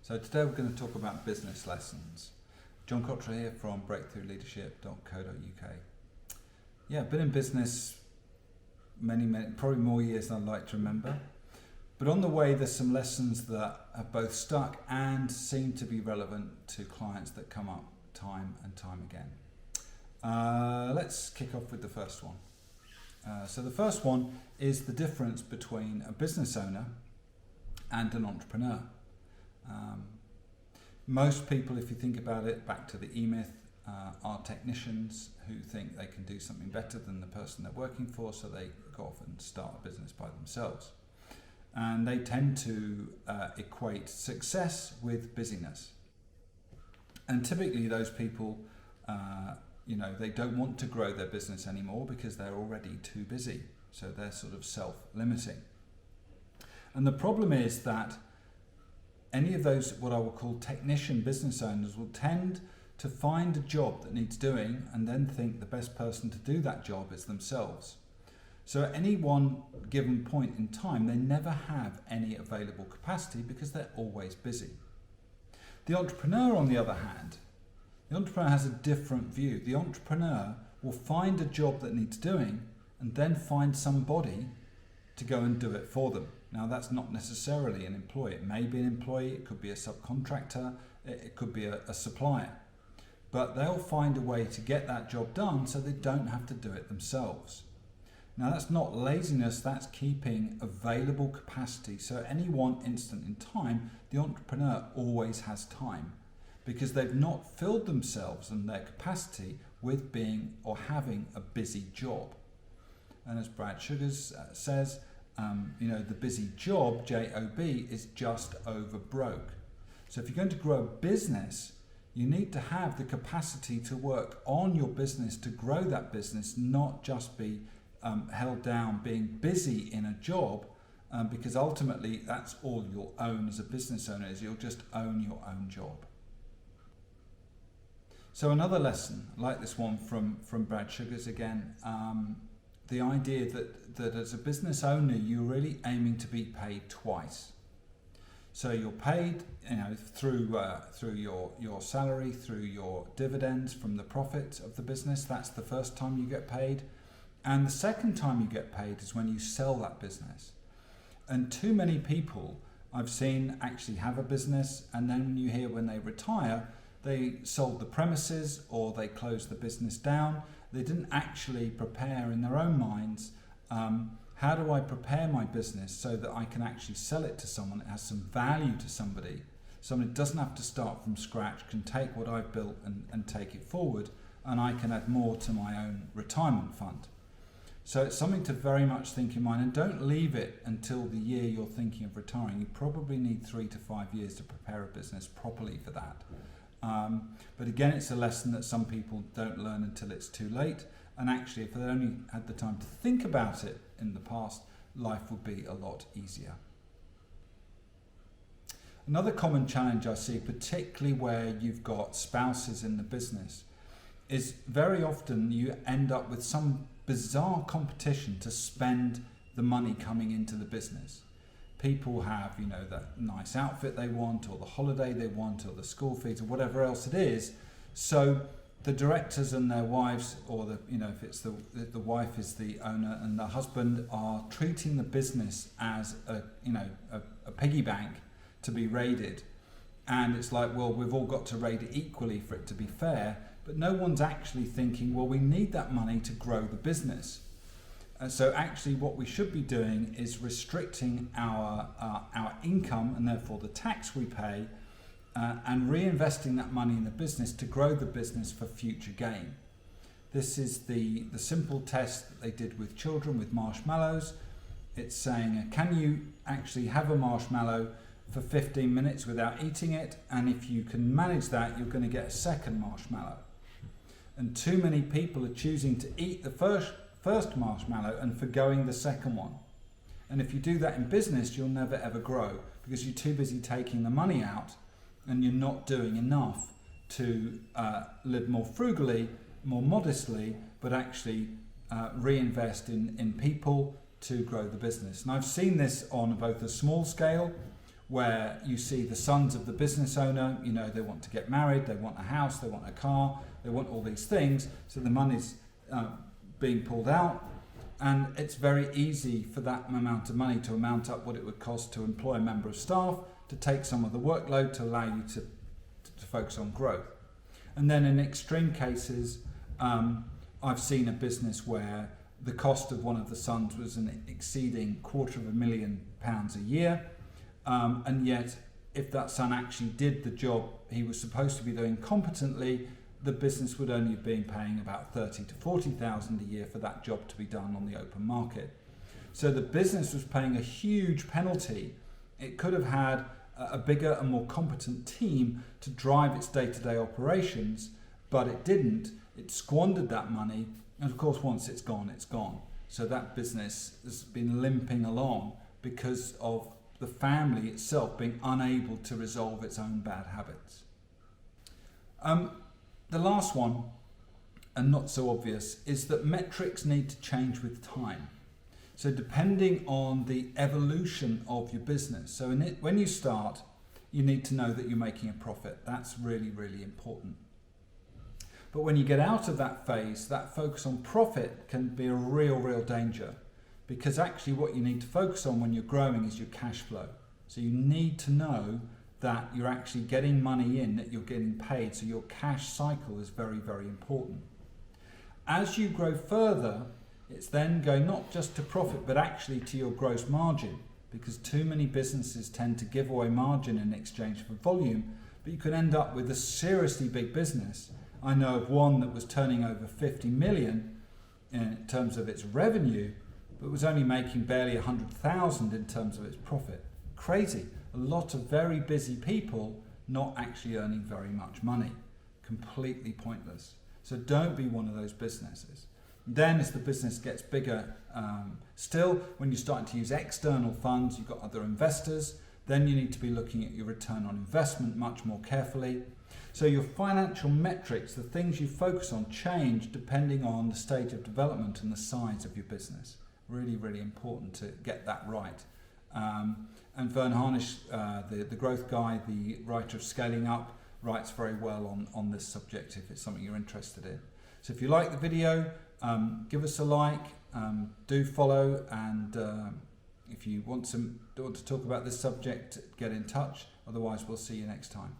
So today we're going to talk about business lessons. John Cottrell here from breakthroughleadership.co.uk. Yeah, I've been in business many, probably more years than I'd like to remember. But on the way, there's some lessons that have both stuck and seem to be relevant to clients that come up time and time again. Let's kick off with the first one. So the first one is the difference between a business owner and an entrepreneur. Most people, if you think about it, back to the 𝐖𝐈𝐓𝐇, are technicians who think they can do something better than the person they're working for, so they go off and start a business by themselves. And they tend to equate success with busyness. And typically those people, they don't want to grow their business anymore because they're already too busy. So they're sort of self-limiting. And the problem is that any of those, what I will call technician business owners, will tend to find a job that needs doing and then think the best person to do that job is themselves. So at any one given point in time, they never have any available capacity because they're always busy. The entrepreneur, on the other hand, the entrepreneur has a different view. The entrepreneur will find a job that needs doing and then find somebody to go and do it for them. Now, that's not necessarily an employee. It may be an employee, it could be a subcontractor, it could be a supplier. But they'll find a way to get that job done so they don't have to do it themselves. Now, that's not laziness, that's keeping available capacity. So at any one instant in time, the entrepreneur always has time because they've not filled themselves and their capacity with being or having a busy job. And as Brad Sugars says, the busy job, J-O-B, is just over broke. So if you're going to grow a business, you need to have the capacity to work on your business, to grow that business, not just be held down being busy in a job, because ultimately that's all you'll own as a business owner, is you'll just own your own job. So another lesson, like this one from Brad Sugars again, the idea that as a business owner, you're really aiming to be paid twice. So you're paid, through your salary, through your dividends from the profit of the business. That's the first time you get paid. And the second time you get paid is when you sell that business. And too many people I've seen actually have a business, and then you hear when they retire, they sold the premises or they closed the business down. They didn't actually prepare in their own minds, how do I prepare my business so that I can actually sell it to someone that has some value to somebody that doesn't have to start from scratch, can take what I've built and take it forward, and I can add more to my own retirement fund. So it's something to very much think in mind, and don't leave it until the year you're thinking of retiring. You probably need 3 to 5 years to prepare a business properly for that. But again, it's a lesson that some people don't learn until it's too late. And actually, if they only had the time to think about it in the past, life would be a lot easier. Another common challenge I see, particularly where you've got spouses in the business, is very often you end up with some bizarre competition to spend the money coming into the business. People have, that nice outfit they want, or the holiday they want, or the school fees, or whatever else it is. So the directors and their wives, or if it's the wife is the owner and the husband, are treating the business as a piggy bank to be raided. And it's like, well, we've all got to raid it equally for it to be fair. But no one's actually thinking, well, we need that money to grow the business. So actually what we should be doing is restricting our income, and therefore the tax we pay, and reinvesting that money in the business to grow the business for future gain. This is the simple test that they did with children with marshmallows. It's saying, can you actually have a marshmallow for 15 minutes without eating it? And if you can manage that, you're going to get a second marshmallow. And too many people are choosing to eat the first marshmallow and forgoing the second one. And if you do that in business, you'll never ever grow because you're too busy taking the money out and you're not doing enough to live more frugally, more modestly, but actually reinvest in people to grow the business. And I've seen this on both a small scale where you see the sons of the business owner, you know, they want to get married, they want a house, they want a car, they want all these things, so the money's being pulled out, and it's very easy for that amount of money to amount up what it would cost to employ a member of staff, to take some of the workload to allow you to focus on growth. And then in extreme cases, I've seen a business where the cost of one of the sons was an exceeding £250,000 a year, and yet if that son actually did the job he was supposed to be doing competently, the business would only have been paying about 30 to 40,000 a year for that job to be done on the open market. So the business was paying a huge penalty. It could have had a bigger and more competent team to drive its day-to-day operations, but it didn't. It squandered that money, and of course once it's gone, it's gone. So that business has been limping along because of the family itself being unable to resolve its own bad habits. The last one, and not so obvious, is that metrics need to change with time. So depending on the evolution of your business, so when you start, you need to know that you're making a profit. That's really, really important. But when you get out of that phase, that focus on profit can be a real danger, because actually what you need to focus on when you're growing is your cash flow. So you need to know that you're actually getting money in, that you're getting paid, so your cash cycle is very, very important. As you grow further, it's then going not just to profit, but actually to your gross margin, because too many businesses tend to give away margin in exchange for volume, but you could end up with a seriously big business. I know of one that was turning over 50 million in terms of its revenue, but was only making barely 100,000 in terms of its profit. Crazy. A lot of very busy people not actually earning very much money. Completely pointless. So don't be one of those businesses. Then as the business gets bigger, still when you're starting to use external funds, you've got other investors, then you need to be looking at your return on investment much more carefully. So your financial metrics, the things you focus on, change depending on the stage of development and the size of your business. Really, really important to get that right. And Vern Harnish, the growth guy, the writer of Scaling Up, writes very well on this subject if it's something you're interested in. So if you like the video, give us a like, do follow, and if you want to talk about this subject, get in touch. Otherwise, we'll see you next time.